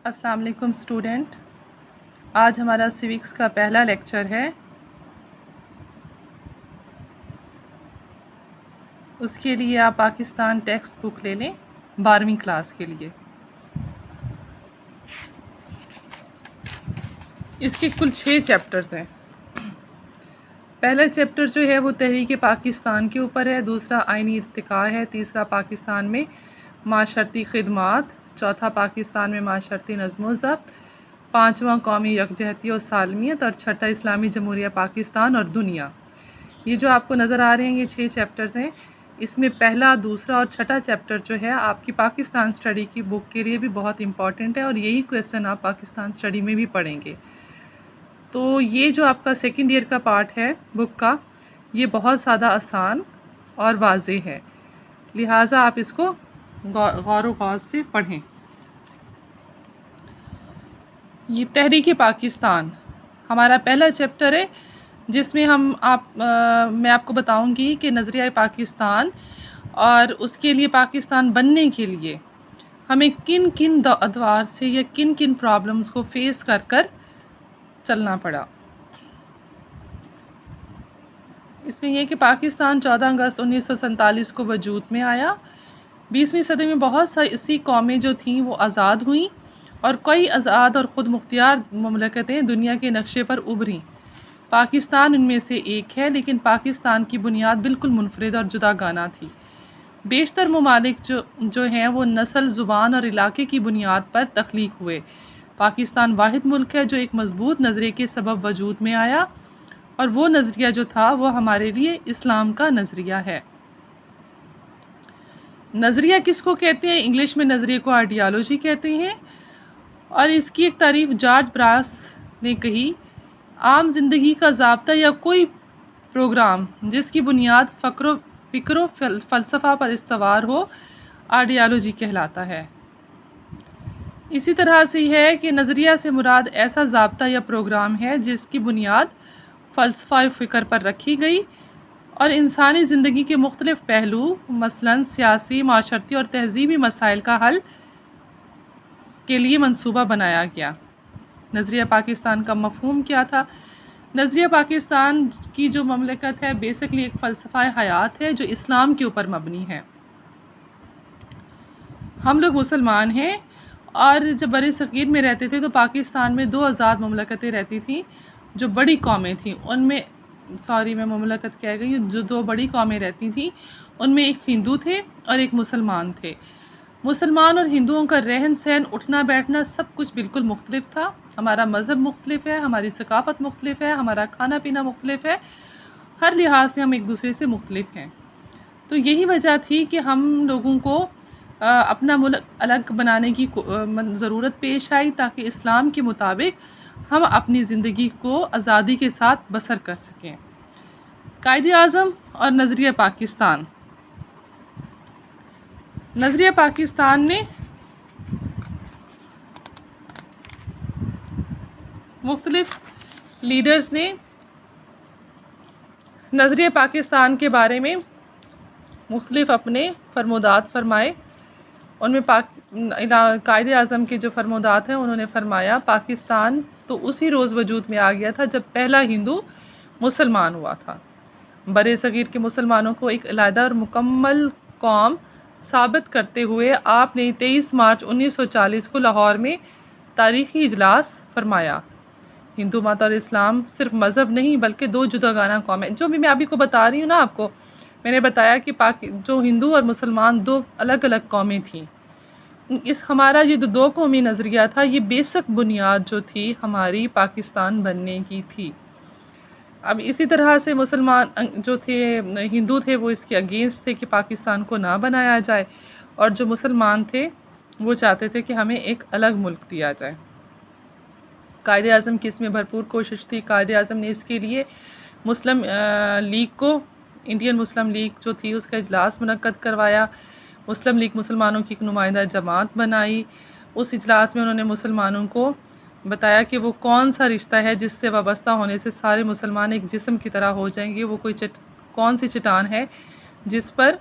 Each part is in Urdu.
السلام علیکم اسٹوڈنٹ، آج ہمارا سیوکس کا پہلا لیکچر ہے۔ اس کے لیے آپ پاکستان ٹیکسٹ بک لے لیں 12ویں کلاس کے لیے۔ اس کے کل 6 چیپٹرز ہیں۔ پہلا چیپٹر جو ہے وہ تحریک پاکستان کے اوپر ہے، دوسرا آئینی ارتقاء ہے، تیسرا پاکستان میں معاشرتی خدمات، چوتھا پاکستان میں معاشرتی نظم و ضبط، پانچواں قومی یکجہتی اور سالمیت، اور چھٹا اسلامی جمہوریہ پاکستان اور دنیا۔ یہ جو آپ کو نظر آ رہے ہیں یہ 6 چیپٹرز ہیں۔ اس میں پہلا، دوسرا اور چھٹا چیپٹر جو ہے آپ کی پاکستان اسٹڈی کی بک کے لیے بھی بہت امپورٹنٹ ہے، اور یہی کویسچن آپ پاکستان اسٹڈی میں بھی پڑھیں گے۔ تو یہ جو آپ کا سیکنڈ ایئر کا پارٹ ہے بک کا، یہ بہت زیادہ آسان اور واضح ہے، لہٰذا آپ اس کو غور و خوض سے پڑھیں۔ یہ تحریک پاکستان ہمارا پہلا چیپٹر ہے، جس میں میں آپ کو بتاؤں گی کہ نظریہ پاکستان اور اس کے لیے پاکستان بننے کے لیے ہمیں کن کن ادوار سے یا کن کن پرابلمز کو فیس کر کر چلنا پڑا۔ اس میں یہ کہ پاکستان 14 اگست 1947 کو وجود میں آیا۔ 20ویں صدی میں بہت سی ایسی قومیں جو تھیں وہ آزاد ہوئیں، اور کئی آزاد اور خود مختار مملکتیں دنیا کے نقشے پر ابھریں۔ پاکستان ان میں سے ایک ہے، لیکن پاکستان کی بنیاد بالکل منفرد اور جداگانہ تھی۔ بیشتر ممالک جو ہیں وہ نسل، زبان اور علاقے کی بنیاد پر تخلیق ہوئے۔ پاکستان واحد ملک ہے جو ایک مضبوط نظریے کے سبب وجود میں آیا، اور وہ نظریہ جو تھا وہ ہمارے لیے اسلام کا نظریہ ہے۔ نظریہ کس کو کہتے ہیں؟ انگلش میں نظریے کو آئیڈیالوجی کہتے ہیں، اور اس کی ایک تعریف جارج براس نے کہی: عام زندگی کا ضابطہ یا کوئی پروگرام جس کی بنیاد فکر و فلسفہ پر استوار ہو، آئیڈیالوجی کہلاتا ہے۔ اسی طرح سے ہے کہ نظریہ سے مراد ایسا ضابطہ یا پروگرام ہے جس کی بنیاد فلسفہ فکر پر رکھی گئی اور انسانی زندگی کے مختلف پہلو، مثلاً سیاسی، معاشرتی اور تہذیبی مسائل کا حل کے لیے منصوبہ بنایا گیا۔ نظریہ پاکستان کا مفہوم کیا تھا؟ نظریہ پاکستان کی جو مملکت ہے بیسکلی ایک فلسفہ حیات ہے جو اسلام کے اوپر مبنی ہے۔ ہم لوگ مسلمان ہیں، اور جب بر صغیر میں رہتے تھے تو پاکستان میں 2 آزاد مملکتیں رہتی تھیں جو بڑی قومیں تھیں۔ ان میں میں مملکت کہہ گئی، جو 2 بڑی قومیں رہتی تھیں ان میں ایک ہندو تھے اور ایک مسلمان تھے۔ مسلمان اور ہندوؤں کا رہن سہن، اٹھنا بیٹھنا سب کچھ بالکل مختلف تھا۔ ہمارا مذہب مختلف ہے، ہماری ثقافت مختلف ہے، ہمارا کھانا پینا مختلف ہے، ہر لحاظ سے ہم ایک دوسرے سے مختلف ہیں۔ تو یہی وجہ تھی کہ ہم لوگوں کو اپنا ملک الگ بنانے کی ضرورت پیش آئی، تاکہ اسلام کے مطابق ہم اپنی زندگی کو آزادی کے ساتھ بسر کر سکیں۔ قائد اعظم اور نظریہ پاکستان۔ نظریہ پاکستان نے مختلف لیڈرز نے نظریہ پاکستان کے بارے میں مختلف اپنے فرمودات فرمائے۔ ان میں قائد اعظم کے جو فرمودات ہیں انہوں نے فرمایا: پاکستان تو اسی روز وجود میں آ گیا تھا جب پہلا ہندو مسلمان ہوا تھا۔ بر صغیر کے مسلمانوں کو ایک علیحدہ اور مکمل قوم ثابت کرتے ہوئے آپ نے 23 مارچ 1940 کو لاہور میں تاریخی اجلاس فرمایا: ہندو مت اور اسلام صرف مذہب نہیں بلکہ 2 جداگانہ قومیں۔ جو بھی میں ابھی کو بتا رہی ہوں نا، آپ کو میں نے بتایا کہ جو ہندو اور مسلمان 2 الگ الگ قومیں تھیں، ہمارا یہ 2 قومی نظریہ تھا، یہ بیسک بنیاد جو تھی ہماری پاکستان بننے کی تھی۔ اب اسی طرح سے مسلمان جو تھے، ہندو تھے، وہ اس کے اگینسٹ تھے کہ پاکستان کو نہ بنایا جائے، اور جو مسلمان تھے وہ چاہتے تھے کہ ہمیں ایک الگ ملک دیا جائے۔ قائد اعظم کی اس میں بھرپور کوشش تھی۔ قائد اعظم نے اس کے لیے مسلم لیگ کو، انڈین مسلم لیگ جو تھی، اس کا اجلاس منعقد کروایا۔ مسلم لیگ مسلمانوں کی ایک نمائندہ جماعت بنائی۔ اس اجلاس میں انہوں نے مسلمانوں کو بتایا کہ وہ کون سا رشتہ ہے جس سے وابستہ ہونے سے سارے مسلمان ایک جسم کی طرح ہو جائیں گے، وہ کون سی چٹان ہے جس پر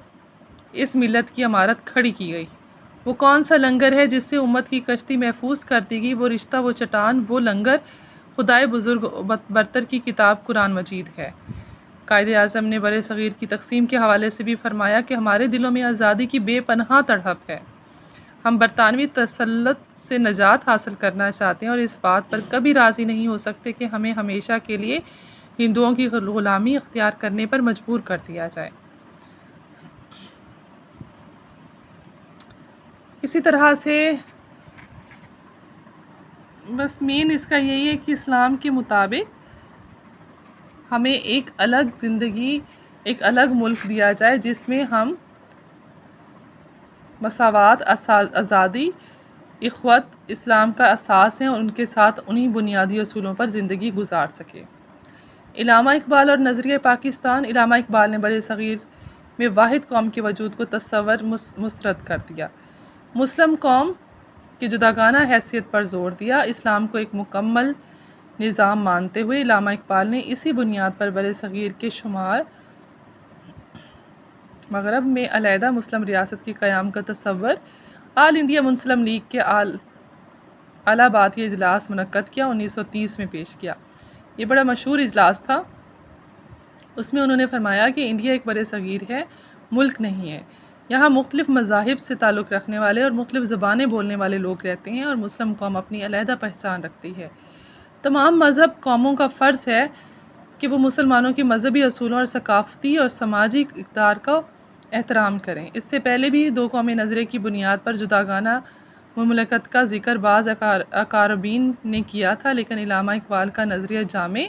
اس ملت کی عمارت کھڑی کی گئی۔ وہ کون سا لنگر ہے جس سے امت کی کشتی محفوظ کر دی گئی؟ وہ رشتہ، وہ چٹان، وہ لنگر خدائے بزرگ برتر کی کتاب قرآن مجید ہے۔ قائد اعظم نے بر صغیر کی تقسیم کے حوالے سے بھی فرمایا کہ ہمارے دلوں میں آزادی کی بے پناہ تڑپ ہے۔ ہم برطانوی تسلط سے نجات حاصل کرنا چاہتے ہیں اور اس بات پر کبھی راضی نہیں ہو سکتے کہ ہمیں ہمیشہ کے لیے ہندوؤں کی غلامی اختیار کرنے پر مجبور کر دیا جائے۔ اسی طرح سے بس مین اس کا یہی ہے کہ اسلام کے مطابق ہمیں ایک الگ زندگی، ایک الگ ملک دیا جائے جس میں ہم مساوات، آزادی، اخوت اسلام کا اساس ہیں اور ان کے ساتھ انہی بنیادی اصولوں پر زندگی گزار سکے۔ علامہ اقبال اور نظریہ پاکستان۔ علامہ اقبال نے بر صغیر میں واحد قوم کے وجود کو تصور مسترد کر دیا، مسلم قوم کی جداگانہ حیثیت پر زور دیا۔ اسلام کو ایک مکمل نظام مانتے ہوئے علامہ اقبال نے اسی بنیاد پر بر صغیر کے شمال مغرب میں علیحدہ مسلم ریاست کے قیام کا تصور آل انڈیا مسلم لیگ کے الہ آبادی اجلاس منعقد کیا 1930 میں پیش کیا۔ یہ بڑا مشہور اجلاس تھا۔ اس میں انہوں نے فرمایا کہ انڈیا ایک بر صغیر ہے، ملک نہیں ہے۔ یہاں مختلف مذاہب سے تعلق رکھنے والے اور مختلف زبانیں بولنے والے لوگ رہتے ہیں اور مسلم قوم اپنی علیحدہ پہچان رکھتی ہے۔ تمام مذہب قوموں کا فرض ہے کہ وہ مسلمانوں کے مذہبی اصولوں اور ثقافتی اور سماجی اقدار کا احترام کریں۔ اس سے پہلے بھی دو قومی نظریے کی بنیاد پر جداگانہ مملکت کا ذکر بعض اکاربین نے کیا تھا، لیکن علامہ اقبال کا نظریہ جامع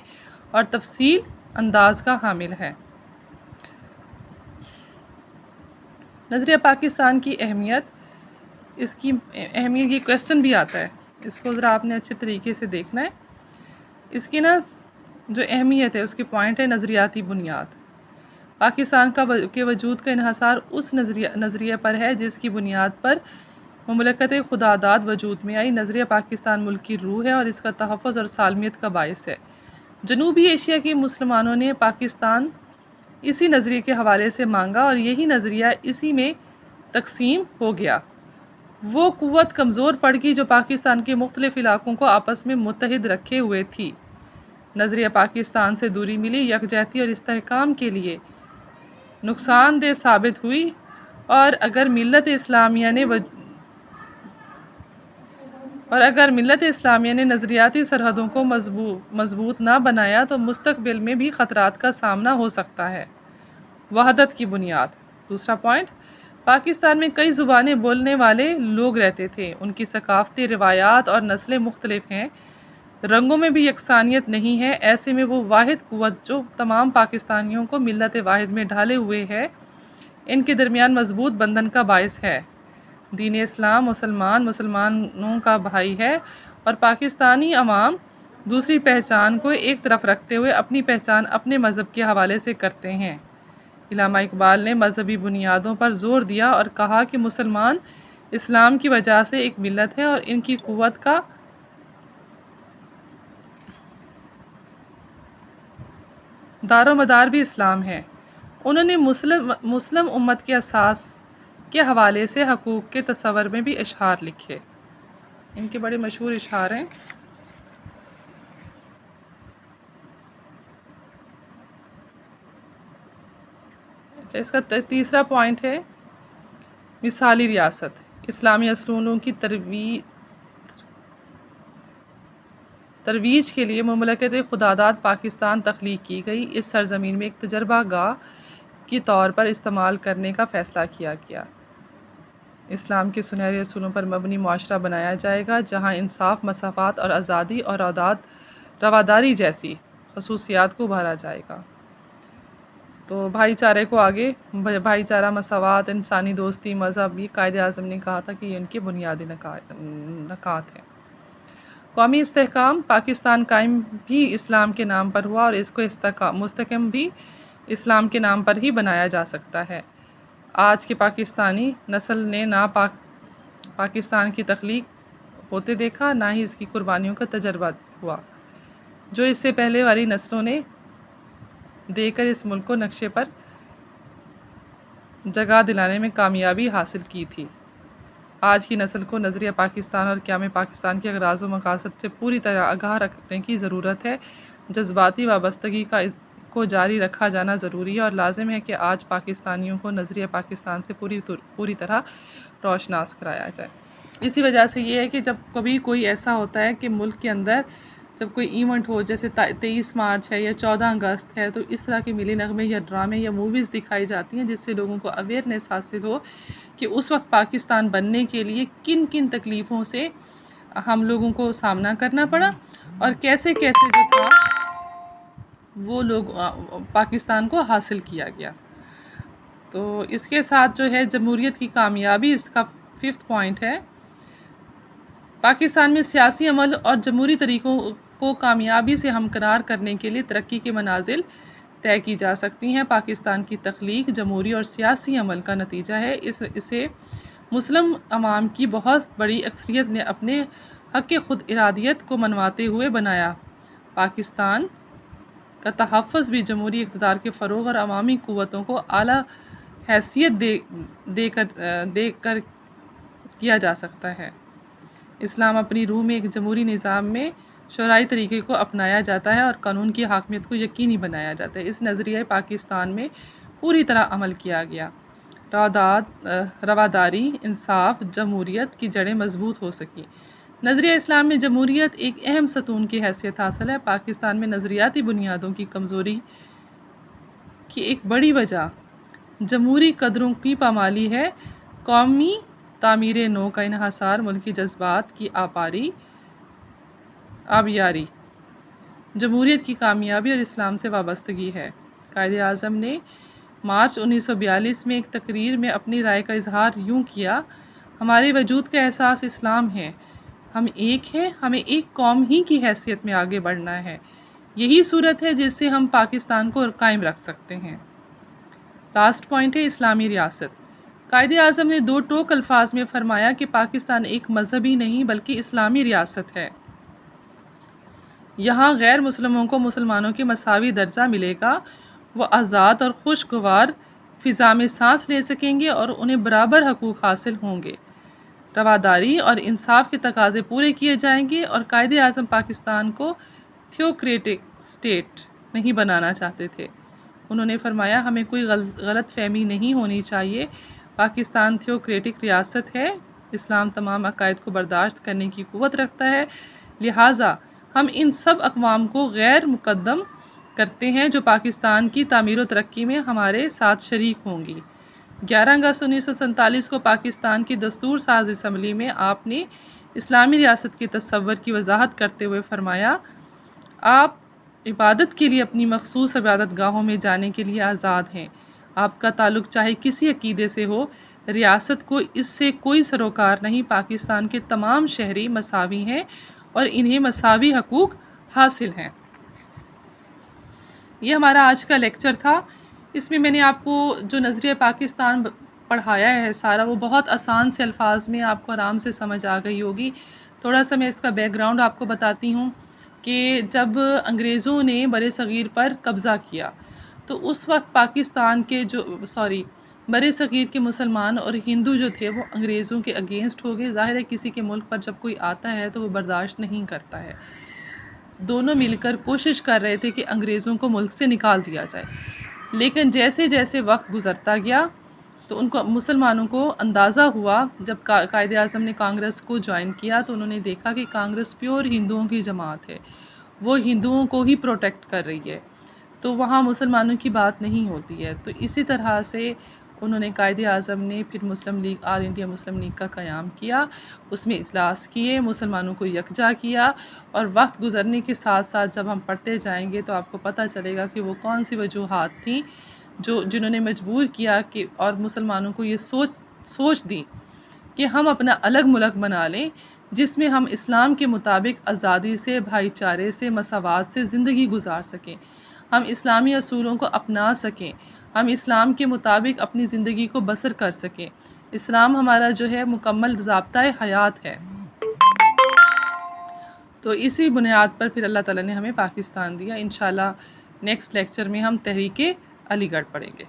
اور تفصیل انداز کا حامل ہے۔ نظریہ پاکستان کی اہمیت، اس کی اہمیت یہ کویسچن بھی آتا ہے، اس کو ذرا آپ نے اچھے طریقے سے دیکھنا ہے۔ اس کی جو اہمیت ہے اس کی پوائنٹ ہے نظریاتی بنیاد۔ پاکستان کے وجود کا انحصار اس نظریہ پر ہے جس کی بنیاد پر مملکت خداداد وجود میں آئی۔ نظریہ پاکستان ملک کی روح ہے اور اس کا تحفظ اور سالمیت کا باعث ہے۔ جنوبی ایشیا کے مسلمانوں نے پاکستان اسی نظریے کے حوالے سے مانگا اور یہی نظریہ اسی میں تقسیم ہو گیا۔ وہ قوت کمزور پڑ گئی جو پاکستان کے مختلف علاقوں کو آپس میں متحد رکھے ہوئے تھی۔ نظریہ پاکستان سے دوری ملی، یکجہتی اور استحکام کے لیے نقصان دہ ثابت ہوئی، اور اگر ملت اسلامیہ نے نظریاتی سرحدوں کو مضبوط نہ بنایا تو مستقبل میں بھی خطرات کا سامنا ہو سکتا ہے۔ وحدت کی بنیاد۔ دوسرا پوائنٹ، پاکستان میں کئی زبانیں بولنے والے لوگ رہتے تھے، ان کی ثقافتی روایات اور نسلیں مختلف ہیں، رنگوں میں بھی یکسانیت نہیں ہے۔ ایسے میں وہ واحد قوت جو تمام پاکستانیوں کو ملت واحد میں ڈھالے ہوئے ہے، ان کے درمیان مضبوط بندھن کا باعث ہے۔ دین اسلام مسلمانوں کا بھائی ہے اور پاکستانی عوام دوسری پہچان کو ایک طرف رکھتے ہوئے اپنی پہچان اپنے مذہب کے حوالے سے کرتے ہیں۔ علامہ اقبال نے مذہبی بنیادوں پر زور دیا اور کہا کہ مسلمان اسلام کی وجہ سے ایک ملت ہے اور ان کی قوت کا دار و مدار بھی اسلام ہے۔ انہوں نے مسلم امت کے اساس کے حوالے سے حقوق کے تصور میں بھی اشعار لکھے۔ ان کے بڑے مشہور اشعار ہیں۔ اس کا تیسرا پوائنٹ ہے مثالی ریاست۔ اسلامی اصولوں کی ترویج کے لیے مملکت خداداد پاکستان تخلیق کی گئی۔ اس سرزمین میں ایک تجربہ گاہ کے طور پر استعمال کرنے کا فیصلہ کیا گیا۔ اسلام کے سنہرے اصولوں پر مبنی معاشرہ بنایا جائے گا جہاں انصاف، مساوات اور آزادی اور رواداری جیسی خصوصیات کو ابھارا جائے گا۔ تو بھائی چارے کو آگے، بھائی چارہ، مساوات، انسانی دوستی، مذہب، یہ قائد اعظم نے کہا تھا کہ یہ ان کے بنیادی نکات ہیں۔ قومی استحکام۔ پاکستان قائم بھی اسلام کے نام پر ہوا اور اس کو مستحکم بھی اسلام کے نام پر ہی بنایا جا سکتا ہے۔ آج کے پاکستانی نسل نے نہ پاکستان کی تخلیق ہوتے دیکھا، نہ ہی اس کی قربانیوں کا تجربہ ہوا جو اس سے پہلے والی نسلوں نے دے کر اس ملک کو نقشے پر جگہ دلانے میں کامیابی حاصل کی تھی۔ آج کی نسل کو نظریہ پاکستان اور قیام پاکستان کے اغراض و مقاصد سے پوری طرح آگاہ رکھنے کی ضرورت ہے۔ جذباتی وابستگی کو جاری رکھا جانا ضروری ہے اور لازم ہے کہ آج پاکستانیوں کو نظریہ پاکستان سے پوری طرح روشناس کرایا جائے۔ اسی وجہ سے یہ ہے کہ جب کبھی کوئی ایسا ہوتا ہے کہ ملک کے اندر جب کوئی ایونٹ ہو، جیسے 23 مارچ ہے یا 14 اگست ہے، تو اس طرح کے ملی نغمے یا ڈرامے یا موویز دکھائی جاتی ہیں جس سے لوگوں کو اویئرنیس حاصل ہو کہ اس وقت پاکستان بننے کے لیے کن کن تکلیفوں سے ہم لوگوں کو سامنا کرنا پڑا اور کیسے کیسے جو تھا وہ لوگ پاکستان کو حاصل کیا گیا۔ تو اس کے ساتھ جو ہے جمہوریت کی کامیابی، اس کا 5th پوائنٹ ہے، پاکستان میں سیاسی عمل اور جمہوری طریقوں کو کامیابی سے ہمکنار کرنے کے لیے ترقی کے منازل طے کی جا سکتی ہیں۔ پاکستان کی تخلیق جمہوری اور سیاسی عمل کا نتیجہ ہے۔ اسے مسلم عوام کی بہت بڑی اکثریت نے اپنے حق خود ارادیت کو منواتے ہوئے بنایا۔ پاکستان کا تحفظ بھی جمہوری اقتدار کے فروغ اور عوامی قوتوں کو اعلیٰ حیثیت دے کر کیا جا سکتا ہے۔ اسلام اپنی روح میں ایک جمہوری نظام میں شرعی طریقے کو اپنایا جاتا ہے اور قانون کی حاکمیت کو یقینی بنایا جاتا ہے۔ اس نظریہ پاکستان میں پوری طرح عمل کیا گیا۔ رواداری، انصاف، جمہوریت کی جڑیں مضبوط ہو سکیں۔ نظریہ اسلام میں جمہوریت ایک اہم ستون کی حیثیت حاصل ہے۔ پاکستان میں نظریاتی بنیادوں کی کمزوری کی ایک بڑی وجہ جمہوری قدروں کی پامالی ہے۔ قومی تعمیر نو کا انحصار ملکی جذبات کی آبیاری، جمہوریت کی کامیابی اور اسلام سے وابستگی ہے۔ قائد اعظم نے مارچ 1942 میں ایک تقریر میں اپنی رائے کا اظہار یوں کیا: ہمارے وجود کا احساس اسلام ہے، ہم ایک ہیں، ہمیں ایک قوم ہی کی حیثیت میں آگے بڑھنا ہے، یہی صورت ہے جس سے ہم پاکستان کو قائم رکھ سکتے ہیں۔ لاسٹ پوائنٹ ہے اسلامی ریاست۔ قائد اعظم نے 2 ٹوک الفاظ میں فرمایا کہ پاکستان ایک مذہبی نہیں بلکہ اسلامی ریاست ہے۔ یہاں غیر مسلموں کو مسلمانوں کے مساوی درجہ ملے گا، وہ آزاد اور خوشگوار فضا میں سانس لے سکیں گے اور انہیں برابر حقوق حاصل ہوں گے۔ رواداری اور انصاف کے تقاضے پورے کیے جائیں گے اور قائد اعظم پاکستان کو تھیوکریٹک اسٹیٹ نہیں بنانا چاہتے تھے۔ انہوں نے فرمایا ہمیں کوئی غلط فہمی نہیں ہونی چاہیے، پاکستان تھیوکریٹک ریاست ہے، اسلام تمام عقائد کو برداشت کرنے کی قوت رکھتا ہے، لہٰذا ہم ان سب اقوام کو غیر مقدم کرتے ہیں جو پاکستان کی تعمیر و ترقی میں ہمارے ساتھ شریک ہوں گی۔ 11 اگست 1947 کو پاکستان کی دستور ساز اسمبلی میں آپ نے اسلامی ریاست کے تصور کی وضاحت کرتے ہوئے فرمایا: آپ عبادت کے لیے اپنی مخصوص عبادت گاہوں میں جانے کے لیے آزاد ہیں۔ آپ کا تعلق چاہے کسی عقیدے سے ہو، ریاست کو اس سے کوئی سروکار نہیں۔ پاکستان کے تمام شہری مساوی ہیں اور انہیں مساوی حقوق حاصل ہیں۔ یہ ہمارا آج کا لیکچر تھا۔ اس میں نے آپ کو جو نظریہ پاکستان پڑھایا ہے سارا، وہ بہت آسان سے الفاظ میں آپ کو آرام سے سمجھ آ گئی ہوگی۔ تھوڑا سا میں اس کا بیک گراؤنڈ آپ کو بتاتی ہوں کہ جب انگریزوں نے برِ صغیر پر قبضہ کیا تو اس وقت پاکستان کے برِ صغیر کے مسلمان اور ہندو جو تھے وہ انگریزوں کے اگینسٹ ہو گئے۔ ظاہر ہے کسی کے ملک پر جب کوئی آتا ہے تو وہ برداشت نہیں کرتا ہے۔ دونوں مل کر کوشش کر رہے تھے کہ انگریزوں کو ملک سے نکال دیا جائے، لیکن جیسے جیسے وقت گزرتا گیا تو ان کو مسلمانوں کو اندازہ ہوا، جب قائد اعظم نے کانگریس کو جوائن کیا تو انہوں نے دیکھا کہ کانگریس پیور ہندوؤں کی جماعت ہے، وہ ہندوؤں کو ہی پروٹیکٹ کر رہی ہے، تو وہاں مسلمانوں کی بات نہیں ہوتی ہے۔ تو اسی طرح سے انہوں نے قائد اعظم نے پھر مسلم لیگ، آل انڈیا مسلم لیگ کا قیام کیا، اس میں اجلاس کیے، مسلمانوں کو یکجا کیا، اور وقت گزرنے کے ساتھ ساتھ جب ہم پڑھتے جائیں گے تو آپ کو پتہ چلے گا کہ وہ کون سی وجوہات تھیں جنہوں نے مجبور کیا کہ اور مسلمانوں کو یہ سوچ دی کہ ہم اپنا الگ ملک بنا لیں جس میں ہم اسلام کے مطابق آزادی سے، بھائی چارے سے، مساوات سے زندگی گزار سکیں، ہم اسلامی اصولوں کو اپنا سکیں، ہم اسلام کے مطابق اپنی زندگی کو بسر کر سکیں۔ اسلام ہمارا جو ہے مکمل ضابطۂ حیات ہے۔ تو اسی بنیاد پر پھر اللہ تعالیٰ نے ہمیں پاکستان دیا۔ انشاءاللہ نیکسٹ لیکچر میں ہم تحریک علی گڑھ پڑھیں گے۔